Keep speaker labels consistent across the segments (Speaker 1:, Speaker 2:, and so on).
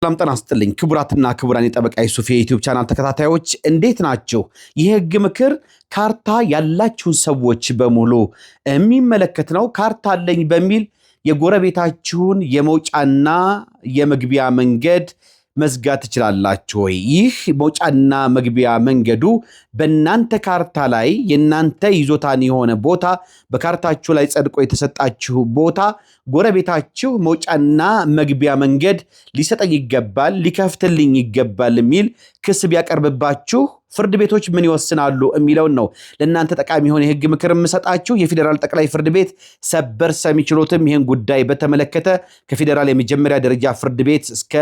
Speaker 1: ሰላም ጤና ይስጥልኝ ክቡራትና ክቡራን የጠበቃ ዩሱፍ የዩቲዩብ ቻናል ተከታታዮች እንዴት ናችሁ? የህግ ምክር ካርታ ያላችሁን ሰዎች በሙሉ የሚመለከት ነው። ካርታ አለኝ በሚል የጎረቤታችሁን የመውጫና የመግቢያ መንገድ መዝጋት ትችላላችሁ ወይ? ይህ መውጫና መግቢያ መንገዱ በእናንተ ካርታ ላይ የእናንተ ይዞታን የሆነ ቦታ በካርታችሁ ላይ ጸድቆ የተሰጣችሁ ቦታ ጎረቤታችሁ መውጫና መግቢያ መንገድ ሊሰጠኝ ይገባል፣ ሊከፍትልኝ ይገባል የሚል ክስ ቢያቀርብባችሁ ፍርድ ቤቶች ምን ይወስናሉ የሚለውን ነው ለእናንተ ጠቃሚ የሆነ የህግ ምክር የምሰጣችሁ። የፌዴራል ጠቅላይ ፍርድ ቤት ሰበር ሰሚ ችሎትም ይህን ጉዳይ በተመለከተ ከፌዴራል የመጀመሪያ ደረጃ ፍርድ ቤት እስከ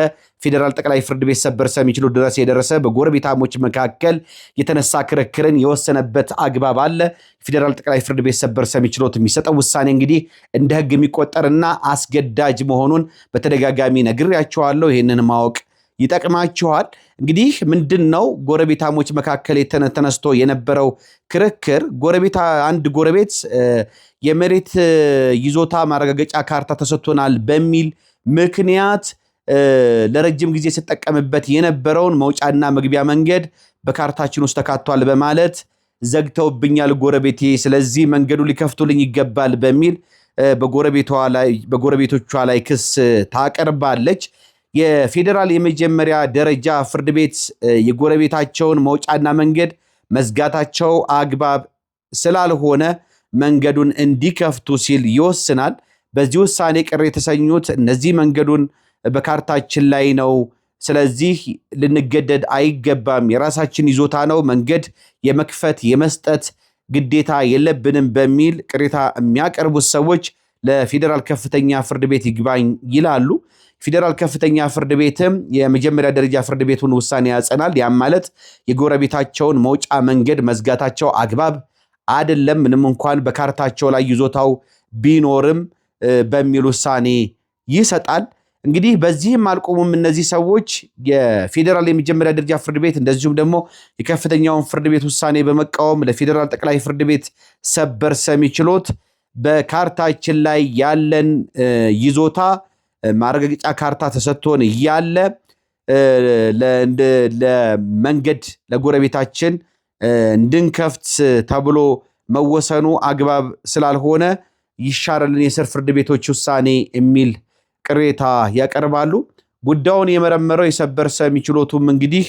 Speaker 1: ፌዴራል ጠቅላይ ፍርድ ቤት ሰበር ሰሚ ችሎት ድረስ የደረሰ በጎረቤታሞች መካከል የተነሳ ክርክርን የወሰነበት አግባብ አለ። ፌዴራል ጠቅላይ ፍርድ ቤት ሰበር ሰሚ ችሎት የሚሰጠው ውሳኔ እንግዲህ እንደ ህግ የሚቆጠርና አስገዳጅ መሆኑን በተደጋጋሚ ነግሬያችኋለሁ። ይህንን ማወቅ ይጠቅማችኋል። እንግዲህ ምንድነው ጎረቤታሞች መካከል ተነስቶ የነበረው ክርክር? አንድ ጎረቤት የመሬት ይዞታ ማረጋገጫ ካርታ ተሰጥቶናል በሚል ምክንያት ለረጅም ጊዜ ሲጠቀምበት የነበረውን መውጫና መግቢያ መንገድ በካርታችን ውስጥ ተካቷል በማለት ዘግተውብኛል ጎረቤቴ፣ ስለዚህ መንገዱ ሊከፍቱልኝ ይገባል በሚል በጎረቤቶቿ ላይ ክስ ታቀርባለች። የፌዴራል የመጀመሪያ ደረጃ ፍርድ ቤት የጎረቤታቸውን መውጫና መንገድ መዝጋታቸው አግባብ ስላልሆነ መንገዱን እንዲከፍቱ ሲል ይወስናል። በዚህ ውሳኔ ቅር የተሰኙት እነዚህ መንገዱን በካርታችን ላይ ነው፣ ስለዚህ ልንገደድ አይገባም፣ የራሳችን ይዞታ ነው፣ መንገድ የመክፈት የመስጠት ግዴታ የለብንም በሚል ቅሬታ የሚያቀርቡት ሰዎች ለፌዴራል ከፍተኛ ፍርድ ቤት ይግባኝ ይላሉ። ፌዴራል ከፍተኛ ፍርድ ቤትም የመጀመሪያ ደረጃ ፍርድ ቤቱን ውሳኔ ያጸናል። ያም ማለት የጎረቤታቸውን መውጫ መንገድ መዝጋታቸው አግባብ አይደለም፣ ምንም እንኳን በካርታቸው ላይ ይዞታው ቢኖርም በሚል ውሳኔ ይሰጣል። እንግዲህ በዚህም አልቆሙም እነዚህ ሰዎች። የፌዴራል የመጀመሪያ ደረጃ ፍርድ ቤት እንደዚሁም ደግሞ የከፍተኛውን ፍርድ ቤት ውሳኔ በመቃወም ለፌዴራል ጠቅላይ ፍርድ ቤት ሰበር ሰሚ ችሎት በካርታችን ላይ ያለን ይዞታ ማረጋገጫ ካርታ ተሰጥቶን እያለ ለመንገድ ለጎረቤታችን እንድንከፍት ተብሎ መወሰኑ አግባብ ስላልሆነ ይሻረልን የስር ፍርድ ቤቶች ውሳኔ የሚል ቅሬታ ያቀርባሉ። ጉዳዩን የመረመረው የሰበር ሰሚ ችሎቱም እንግዲህ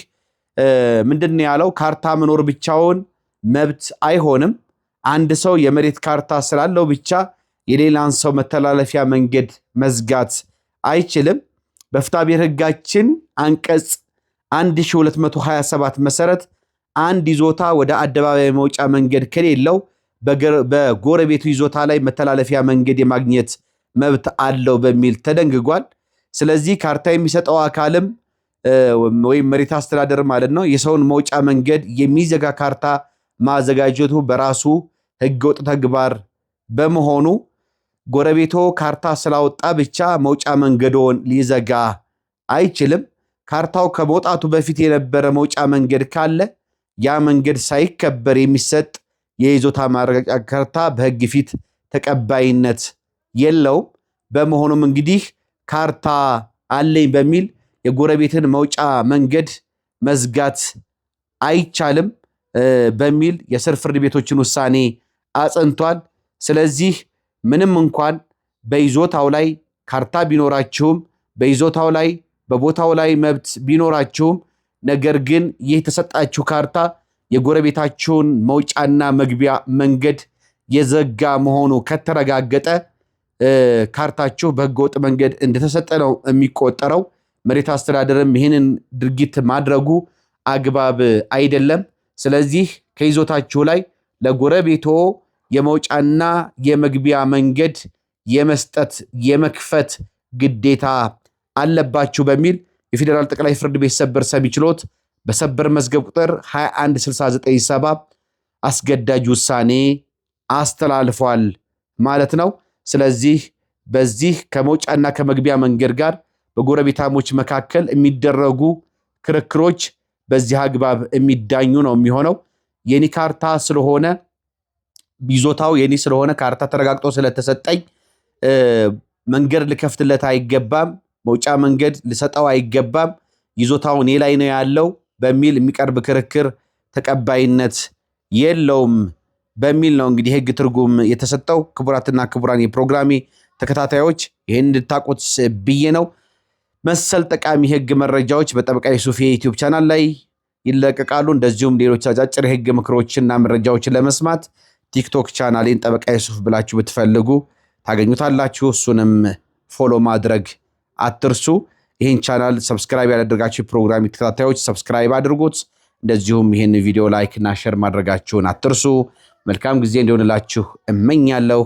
Speaker 1: ምንድን ያለው? ካርታ መኖር ብቻውን መብት አይሆንም። አንድ ሰው የመሬት ካርታ ስላለው ብቻ የሌላን ሰው መተላለፊያ መንገድ መዝጋት አይችልም። በፍትሐብሔር ሕጋችን አንቀጽ 1227 መሰረት አንድ ይዞታ ወደ አደባባይ መውጫ መንገድ ከሌለው በጎረቤቱ ይዞታ ላይ መተላለፊያ መንገድ የማግኘት መብት አለው በሚል ተደንግጓል። ስለዚህ ካርታ የሚሰጠው አካልም ወይም መሬት አስተዳደር ማለት ነው የሰውን መውጫ መንገድ የሚዘጋ ካርታ ማዘጋጀቱ በራሱ ህገወጥ ተግባር በመሆኑ ጎረቤቶ ካርታ ስላወጣ ብቻ መውጫ መንገዶን ሊዘጋ አይችልም። ካርታው ከመውጣቱ በፊት የነበረ መውጫ መንገድ ካለ ያ መንገድ ሳይከበር የሚሰጥ የይዞታ ማረጋገጫ ካርታ በህግ ፊት ተቀባይነት የለውም። በመሆኑም እንግዲህ ካርታ አለኝ በሚል የጎረቤትን መውጫ መንገድ መዝጋት አይቻልም በሚል የስር ፍርድ ቤቶችን ውሳኔ አጽንቷል። ስለዚህ ምንም እንኳን በይዞታው ላይ ካርታ ቢኖራችሁም በይዞታው ላይ በቦታው ላይ መብት ቢኖራችሁም ነገር ግን ይህ የተሰጣችሁ ካርታ የጎረቤታችሁን መውጫና መግቢያ መንገድ የዘጋ መሆኑ ከተረጋገጠ ካርታችሁ በህገወጥ መንገድ እንደተሰጠ ነው የሚቆጠረው። መሬት አስተዳደርም ይህንን ድርጊት ማድረጉ አግባብ አይደለም። ስለዚህ ከይዞታችሁ ላይ ለጎረቤቶ የመውጫና የመግቢያ መንገድ የመስጠት የመክፈት ግዴታ አለባችሁ በሚል የፌዴራል ጠቅላይ ፍርድ ቤት ሰበር ሰሚ ችሎት በሰበር መዝገብ ቁጥር 21697 አስገዳጅ ውሳኔ አስተላልፏል ማለት ነው። ስለዚህ በዚህ ከመውጫና ከመግቢያ መንገድ ጋር በጎረቤታሞች መካከል የሚደረጉ ክርክሮች በዚህ አግባብ የሚዳኙ ነው የሚሆነው። የኔ ካርታ ስለሆነ ይዞታው የኔ ስለሆነ ካርታ ተረጋግጦ ስለተሰጠኝ መንገድ ልከፍትለት አይገባም፣ መውጫ መንገድ ልሰጠው አይገባም፣ ይዞታው እኔ ላይ ነው ያለው በሚል የሚቀርብ ክርክር ተቀባይነት የለውም በሚል ነው እንግዲህ የህግ ትርጉም የተሰጠው። ክቡራትና ክቡራን የፕሮግራሜ ተከታታዮች ይህን እንድታውቁት ብዬ ነው። መሰል ጠቃሚ የህግ መረጃዎች በጠበቃ ዩሱፍ የዩቲዩብ ቻናል ላይ ይለቀቃሉ። እንደዚሁም ሌሎች አጫጭር የህግ ምክሮችና መረጃዎችን ለመስማት ቲክቶክ ቻናሌን ጠበቃ ዩሱፍ ብላችሁ ብትፈልጉ ታገኙታላችሁ። እሱንም ፎሎ ማድረግ አትርሱ። ይህን ቻናል ሰብስክራይብ ያላደረጋችሁ የፕሮግራሜ ተከታታዮች ሰብስክራይብ አድርጉት። እንደዚሁም ይህን ቪዲዮ ላይክ እና ሼር ማድረጋችሁን አትርሱ። መልካም ጊዜ እንዲሆንላችሁ እመኛለሁ።